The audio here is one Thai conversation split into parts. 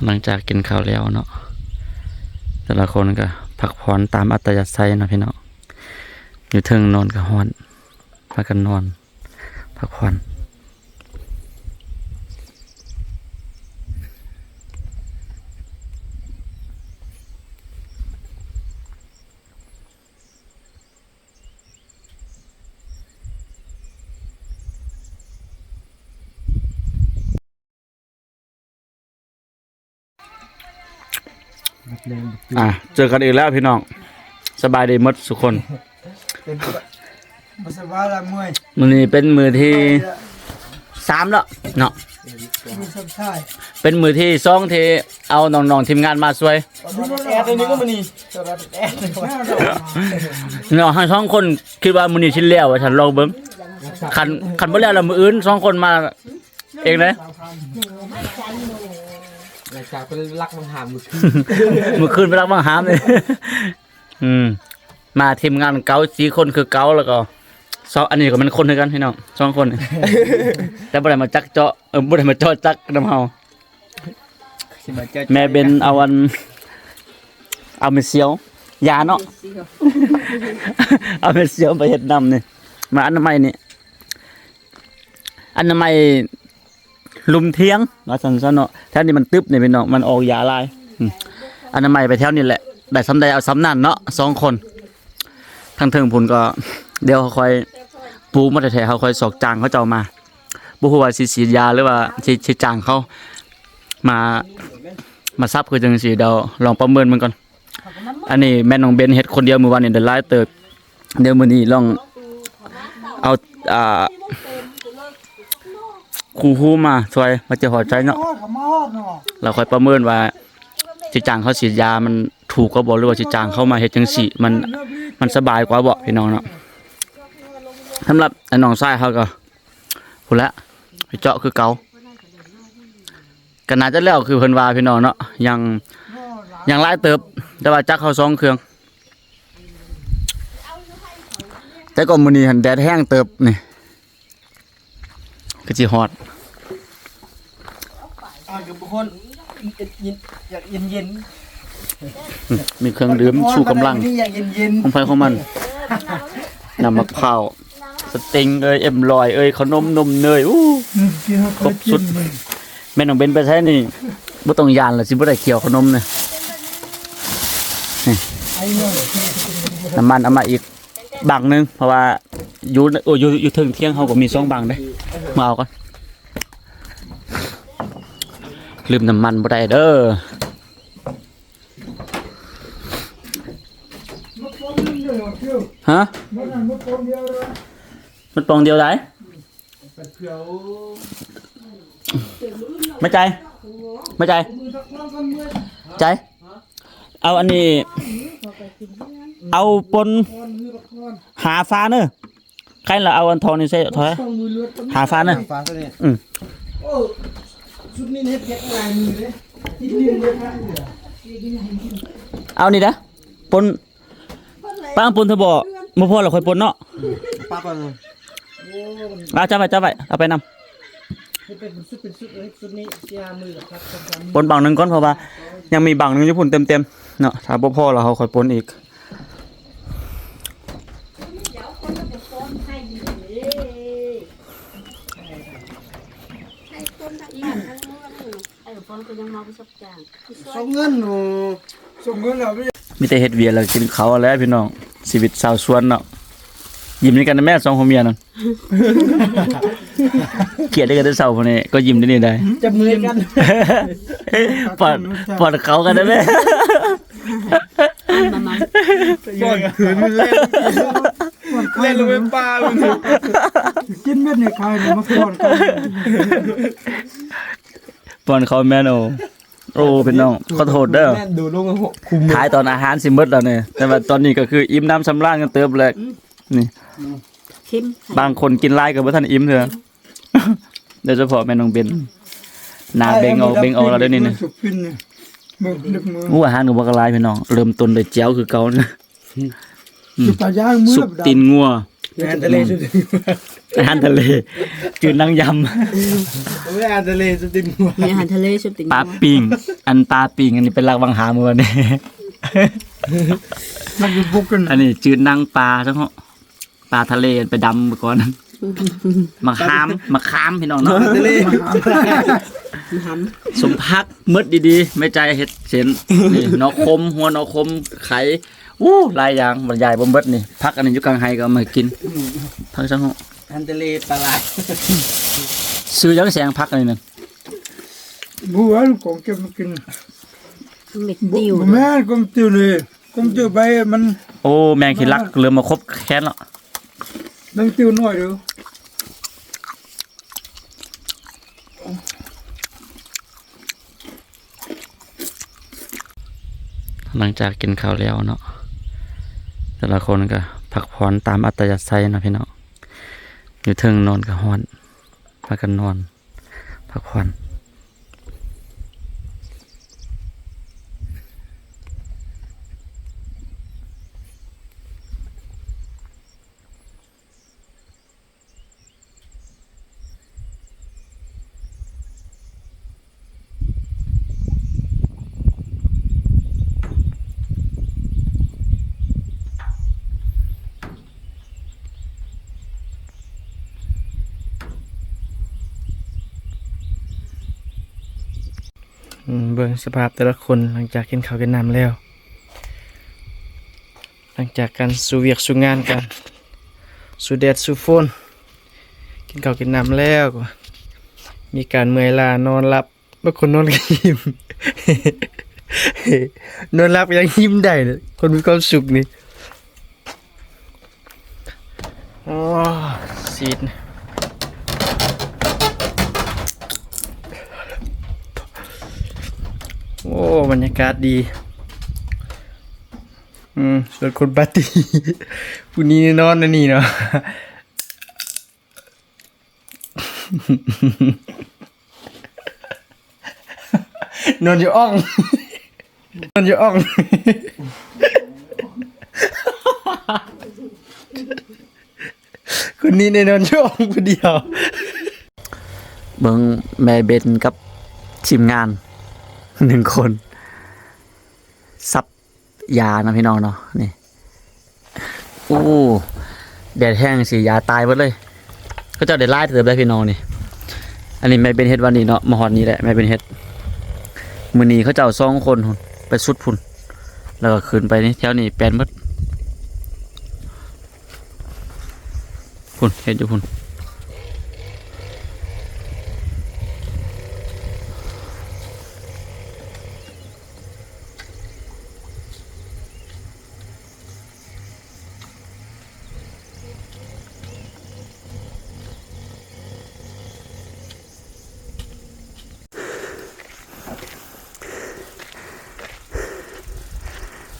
หลังจากกินข้าวแล้วเนาะแต่ละคนก็พักผ่อนตามอัตยาศัยเนาะพี่น้องอยู่เทิงนอนกับฮ้อนพากันนอนพักผ่อนเจอกันอีกแล้วพี่น้องสบายดีหมดทุกคนสบายละเมื่อย มื้อนี้เป็นมื้อที่3แล้วเนาะเป็นมื้อที่2ที่เอาน้องๆทีมงานมาช่วย แอร์ตัวนี้ก็มันนี่แอร์ เนาะทั้ง2คนคิดว่ามื้อนี้สิแล้วว่าฉันลองเบิ่งคันบ่แล้วแล้วมื้ออื่น2คนมาเองเลย หลังจากเป็นรักมังหามมื้อคืนไปรักบางหามเลยมาทีมงานเก่า4คนคือเก่าแล้วก็อันนี้ก็เป็นคนด้วยกันพี่น้อง2คนแต่บ่ได้มาจักเจาะบ่ได้มาเจาะจักนำเฮาแม่เป็นเอาเมเซียวยาเนาะเอาเมเซียวไปเฮ็ดนำนี่มาอนามัยนี่อนามัยลุมเทียงว่าซั่นๆเนาะแถวนี้มันตึบนี่พี่น้องมันออกยาลายอนามัยไปแถวนี้แหละได้สำใดเอาสำนั้นเนาะ2คนทางเทิงพุ่นก็เดี๋ยวค่อยปูมาแท้ๆเขาค่อยสอกจางเขาเจ้ามาบ่ฮู้ว่าสิฉีดยาหรือว่าสิจางเขามาซับคือจังซี่เดี๋ยวลองประเมินมันก่อนอันนี้แม่น้องเบนเฮ็ดคนเดียวมื้อวานนี่ได้หลายเติบเดี๋ยวมื้อนี้ลองเอาครูมาช่วยมาจะหอใจเนาะเราค่อยประเมินว่าสิจางเขาฉีดยามันถูกก็บ่หรือว่าสิจางเขามาเฮ็ดจังซี่มันสบายกว่าบ่พี่น้องเนาะสำหรับน้องชายเขาก็พุ่นละไปเจาะคือเก่าก็น่าจะแล้วคือเพิ่นว่าพี่น้องเนาะยังหลายเติบแต่ว่าจักเขา2เครื่องแต่ก็มื้อนี้หันแดดแห้งเติบนี่ก็สิฮอดกับบุคคลอยากเย็นมีเครื่องดื่มชูกำลังอยากเย็นของไผของมันน้ำมะพร้าวสติงเอ็มลอยขนมนมเนยครบสุดแม่น้องเบนไปใช้นี่บ่ต้องยานล่ะสิบ่ได้เคี่ยวขนมเนี่ยน้ำมันเอามาอีกบังนึงเพราะว่าอยู่ถึงเที่ยงเฮาก็มี2บังเด้มาเอาก่อนลืมน้ำมันบ่ได้เด้อฮะมันปองเดียวได้ไม่ใจใจเอาอันนี้เอาปนหาฟ้าเนอะใครละเอาอันทองนี่ใช่ถอยหาฟ้าเนอะชุดนี้เฮ็ดแค่ลายมือเด้เอานี่นะปนป้างปนเธอบอกมาพ่อเราค่อยปนเนาะป้าก่อนเอาจับไปเอาไปนำปนบังหนึ่งก้อนเพราะว่ายังมีบังหนึ่งญี่ปุ่นเต็มเนาะถ้าพ่อเราค่อยปนอีกส่งเงินแล้วมีแต่เฮ็ดเวียแล้วกินเขาแล้วพี่น้องชีวิตชาวสวนเนาะยิ้มด้วยกันนะแม่2คนเมียนั่นเกลียดด้วยกันแต่เช้าพุ่นนี่ก็ยิ้มได้นี่ได้จับมือกันปอดเขากันได้แม่ปอดขืนมันเล่นลงไปปลากินเม็ดในคายเนี่ยมาปอนเขาแม่นโอ้เป็นน้องขอโทษเด้อดูลงคุมถ่ายตอนอาหารสิหมดแล้วเนี่ยแต่ว่าตอนนี้ก็คืออิ่มน้ำสำราญกันเติบเลยนี่บางคนกินหลายก็บ่ทันอิ่มเด้อโดยเฉพาะแม่น้องเบนหน้าเบ่งออกแล้วเด้อนี่นะอาหารก็บ่ก็หลายพี่น้องเริ่มต้นด้วยแจ่วคือเก่านะสุปย่างมื้อสุปตีนงัว อาหารทะเลสุด อาหารทะเลจืดนางย ไม่อาหารทะเลสุดติ่งหัว มีอาหารทะเลชุบติ่ง ำปลาปิงอันปลาปิงอันนี้เป็นลักวังหามือนี่ มันอยู่บุกกัน อันนี้จืดนางปลาทั้งหมดปลาทะเลไปดำมาก่อนมาขามพี่น้องเนาะ ทะเล หำ สมพักมืดดีๆ ไม่ใจเห็ดเส้นนี่นอคมหัวนอคมไข่หลายอย่างบรรยายบ่เบิดนี่พักอันนี้อยู่กลางไฮก็เอามากินพักจังหวะ อาหารทะเลปลาไหล ซื้อยังแสงพักอันนี้นึง บัวของเก็บมากิน เม็ดติว แม่กลมติวเลยกลมติวใบมัน โอ้แมงขีรักเริ่มมาครบแค้นแล้ว แบงติวน้อยดู หลังจากกินข้าวแล้วเนาะแต่ละคนก็พักผ่อนตามอัตยาศัยเนาะพี่น้องอยู่เทิงนอนกับฮ้อนพากันนอนพักผ่อนเบิ่งสภาพแต่ละคนหลังจากกินข้าวกินน้ำแล้ว หลังจากการสู่เวียกสู่งานกันสู่แดดสู่ฝนกินข้าวกินน้ำแล้วก็มีการเมื่อยล้านอนหลับบางคนนอนก็ยิ้ม นอนหลับยังยิ้มได้เลยคนมีความสุขนี่อ๋อซีดโอ้บรรยากาศดีส่วนคนปาร์ตี้ ผู้นี้นอนนะนี่เนาะ นอนอยู่อ่อง นอนอยู่อ่อง คนนี้ในนอนอยู่อ่องคนเดียวเบิ่งแม่เบนกับทีมงาน1 คนซับยานะพี่น้องเนาะนี่โอ้แดดแห้งสิยาตายหมดเลยเขาเจ้าได้ไล่เติบได้พี่น้องนี่อันนี้แม่เป็นเฮ็ดวันนี้เนาะมาฮอดนี้แหละแม่เป็นเฮ็ดมื้อนี้เขาเจ้า2 คนพุ่นไปสุดพุ่นแล้วก็ขึ้นไปนี่แถวนี้แปลนหมดพุ่นเฮ็ดอยู่พุ่น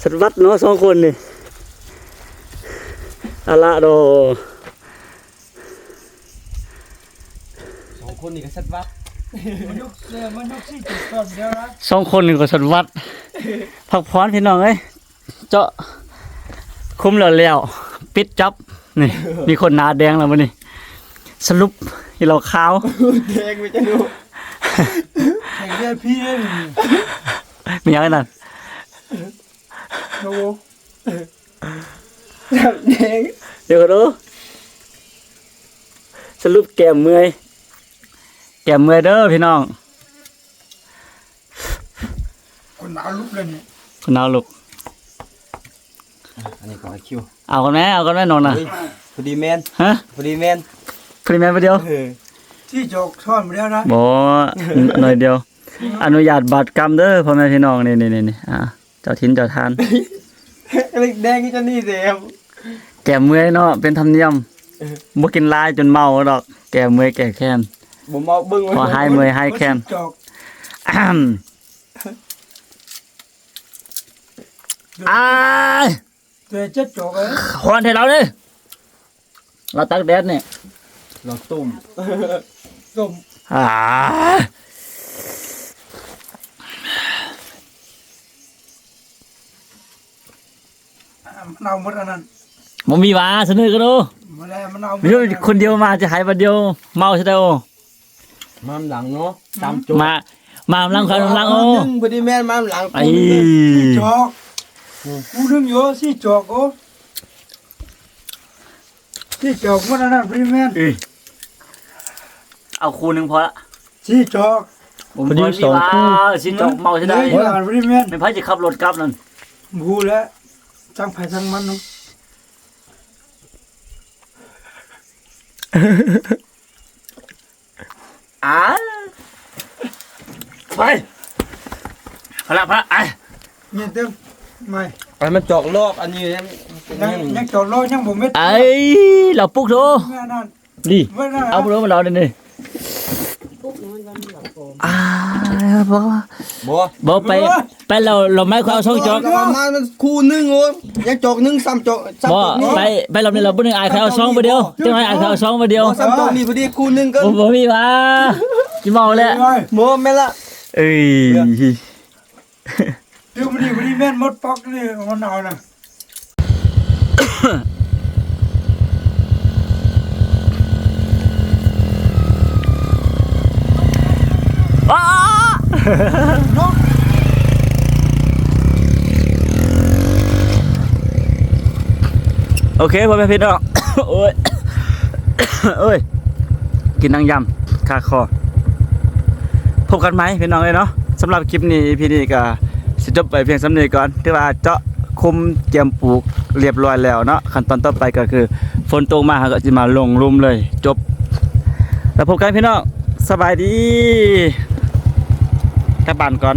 สัตว์วัดเนาะ2 คนนี่อะละโด 2 คนนี่ก็สัตว์วัดมันยกที่จุดก่อนเดี๋ยวนะ 2 คนนี่ก็สัตว์วัด พักผ่อนพี่น้องเอ้ยเจาะคุ้มแล้วปิดจับนี่ มีคนหน้าแดงแล้วมื้อนี้สรุปที่เราขาว แดงไปจะดูแข่งได้พี่เลย มีหยังนั่น โอ้จับแดง เดี๋ยวก่อนดูสรุปแก้มเมื่อยเด้อพี่น้อง คนหนาวลุกเลยเนี่ย คุณเอาลูก อันนี้ของไอคิว เอากันไหมน้องน่ะ พอดีแมน ฮะ พอดีแมน พรีเมียมไปเดียว ที่จกซ่อนมาแล้วนะ บ่หน่อยเดียว อนุญาตบัตรกรรมเด้อพ่อแม่พี่น้องนี่เจ้าทินเจ้าทาน แดงที่จะนี่เสียม แก่เมื่อยเนาะเป็นธรรมเนียมบ่กินหลายจนเมาดอก แก่เมื่อยแก่แค้น ผมเอาบึ้ง พอหายเมื่อยหายแค้น จก อ้ำอ้าย ตัวจะจกเอ้ย ควันให้เราดิเราตักแดดนี่ เราต้มต้ม อ่า มันเอาหมดอันนั้น บ่มีหวาเสนอกันดู ม มาแล้วมันเอา ไม่ใช่คนเดียวมาจะหายวันเดียวเมาใช่ไหมโอ มาหลังเนาะตามโจ มาหลังเขาหลังโอ นึงพอดีแม่นมาหลัง ไอ้ จอกกูนึงอยู่สิจอกโอ้สิจอกมันนั่นพรีแมน เอาคู่หนึ่งพอละ สิจอก ผมพอดีว่าสิจอกเมาใช่ไหม เลยอยู่พรีแมน ไม่พายจะขับรถกลับนั่น กูแล้วจังไผจังมันเนาะ ไปพละไอ้ เนี่ยเต็มไม่ ไปมันจอกลอกอันนี้ ยังจอดรอยังบ่เม็ด ไอ้เราปุ๊กโถ แม่นั่น ดิ แม่นั่น เอาไปมาเราเดี๋ยวนี้ ปุ๊บนี่มันหลับโกง บอกไปเราไม่เขาเอาช่องจอก ประมาณมันคู่นึงโอ้ยยังจอกนึงซ้ำจอกซ้ำ บ จ อ อกนี้ ไปเราเนี่ยเราบุญหนึ่งอายเขาเอาช่องไปเดียวจังไงอายเขาเอาช่องไปเดียว ซ้ำจอกนี้พอดีคู่นึงก็ ผมมีมาจิเมาแล้ว โมแม่ละ เอ้ย เดี๋ยวมันนี่แม่นมดปอกนี่มันเอานะ โอเคพ่อแม่พี่น้อง โอ้ย เอ้ยกินนังยำคาคอพบกันไหมพี่น้องเลยเนาะสำหรับคลิปนี้พี่นี่ก็สิจบไปเพียงสำเนีก่อนที่ว่าเจาะคุมเตรียมปลูกเรียบร้อยแล้วเนาะขั้นตอนต่อไปก็คือฝนตกมาก็จะมาลงรุมเลยจบแล้วพบกันพี่น้องสบายดีกลับบ้านก่อน